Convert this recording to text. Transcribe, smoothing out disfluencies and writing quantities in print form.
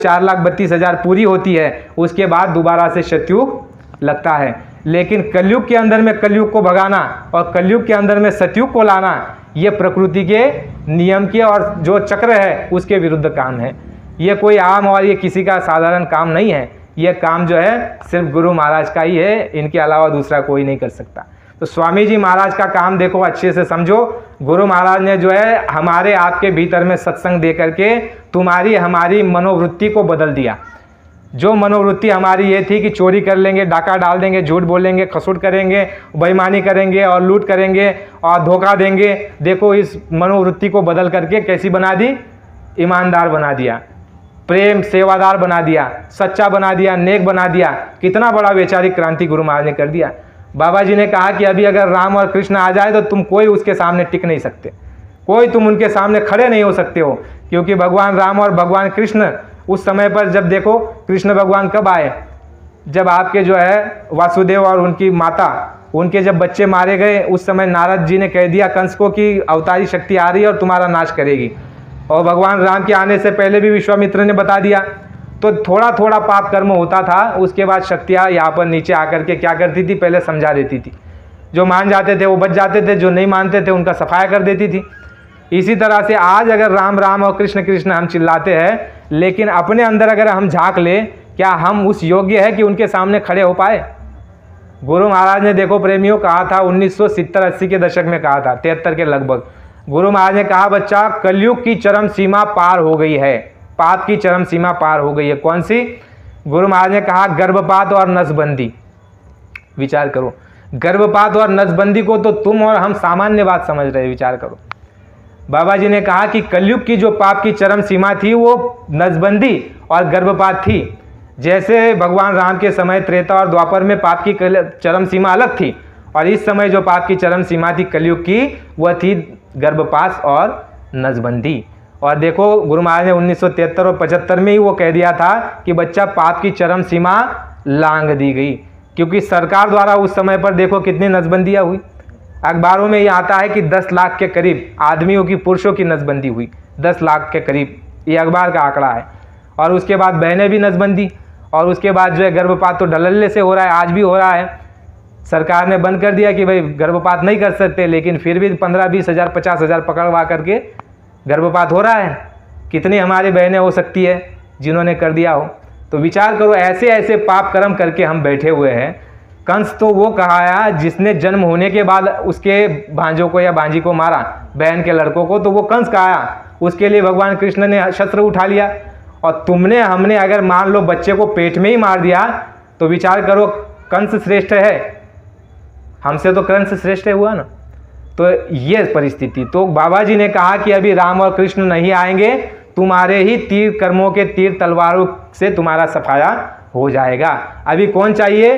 4,32,000 पूरी होती है, उसके बाद दोबारा से सतयुग लगता है। लेकिन कलयुग के अंदर में कलयुग को भगाना और कलयुग के अंदर में सतयुग को लाना, ये प्रकृति के नियम के और जो चक्र है उसके विरुद्ध काम है। ये कोई आम और ये किसी का साधारण काम नहीं है। ये काम जो है सिर्फ गुरु महाराज का ही है, इनके अलावा दूसरा कोई नहीं कर सकता। तो स्वामी जी महाराज का काम देखो, अच्छे से समझो। गुरु महाराज ने जो है हमारे आपके भीतर में सत्संग दे करके तुम्हारी हमारी मनोवृत्ति को बदल दिया। जो मनोवृत्ति हमारी ये थी कि चोरी कर लेंगे, डाका डाल देंगे, झूठ बोलेंगे, खसूट करेंगे, बेईमानी करेंगे और लूट करेंगे और धोखा देंगे, देखो इस मनोवृत्ति को बदल करके कैसी बना दी, ईमानदार बना दिया, प्रेम सेवादार बना दिया, सच्चा बना दिया, नेक बना दिया। कितना बड़ा वैचारिक क्रांति गुरु महाराज ने कर दिया। बाबा जी ने कहा कि अभी अगर राम और कृष्ण आ जाए तो तुम कोई उसके सामने टिक नहीं सकते, कोई तुम उनके सामने खड़े नहीं हो सकते हो, क्योंकि भगवान राम और भगवान कृष्ण उस समय पर, जब देखो कृष्ण भगवान कब आए, जब आपके जो है वासुदेव और उनकी माता, उनके जब बच्चे मारे गए, उस समय नारद जी ने कह दिया कंस को कि अवतारी शक्ति आ रही है और तुम्हारा नाश करेगी। और भगवान राम के आने से पहले भी विश्वामित्र ने बता दिया। तो थोड़ा थोड़ा पाप कर्म होता था, उसके बाद शक्तियाँ यहाँ पर नीचे आकर के क्या करती थी, पहले समझा देती थी। जो मान जाते थे वो बच जाते थे, जो नहीं मानते थे उनका सफाया कर देती थी। इसी तरह से आज अगर राम राम और कृष्ण कृष्ण हम चिल्लाते हैं, लेकिन अपने अंदर अगर हम झांक ले, क्या हम उस योग्य है कि उनके सामने खड़े हो पाए? गुरु महाराज ने देखो प्रेमियों कहा था 1970-80 के दशक में कहा था, 73 के लगभग, गुरु महाराज ने कहा बच्चा कलयुग की चरम सीमा पार हो गई है, पाप की चरम सीमा पार हो गई है। कौन सी? गुरु महाराज ने कहा गर्भपात और नसबंदी। विचार करो, गर्भपात और नसबंदी को तो तुम और हम सामान्य बात समझ रहे, विचार करो। बाबा जी ने कहा कि कलयुग की जो पाप की चरम सीमा थी वो नसबंदी और गर्भपात थी। जैसे भगवान राम के समय त्रेता और द्वापर में पाप की चरम सीमा अलग थी, और इस समय जो पाप की चरम सीमा थी कलयुग की, वह थी गर्भपात और नसबंदी। और देखो गुरु महाराज ने 1973 और 75 में ही वो कह दिया था कि बच्चा पाप की चरम सीमा लांघ दी गई, क्योंकि सरकार द्वारा उस समय पर देखो कितनी नसबंदियाँ हुई। अखबारों में ये आता है कि 10 लाख के करीब आदमियों की, पुरुषों की नसबंदी हुई, 10 लाख के करीब, ये अखबार का आंकड़ा है। और उसके बाद बहनें भी नसबंदी, और उसके बाद जो है गर्भपात तो ढलल्ले से हो रहा है, आज भी हो रहा है। सरकार ने बंद कर दिया कि भाई गर्भपात नहीं कर सकते, लेकिन फिर भी 15-20 हज़ार 50 हज़ार पकड़वा करके गर्भपात हो रहा है। कितनी हमारी बहनें हो सकती है जिन्होंने कर दिया हो। तो विचार करो, ऐसे ऐसे पाप कर्म करके हम बैठे हुए हैं। कंस तो वो कहाया जिसने जन्म होने के बाद उसके भांजों को या भांजी को मारा, बहन के लड़कों को, तो वो कंस कहाया। उसके लिए भगवान कृष्ण ने शस्त्र उठा लिया। और तुमने हमने अगर मान लो बच्चे को पेट में ही मार दिया, तो विचार करो कंस श्रेष्ठ है, हमसे तो कंस श्रेष्ठ हुआ ना। तो ये परिस्थिति, तो बाबा जी ने कहा कि अभी राम और कृष्ण नहीं आएंगे, तुम्हारे ही तीर कर्मों के तीर तलवारों से तुम्हारा सफाया हो जाएगा। अभी कौन चाहिए?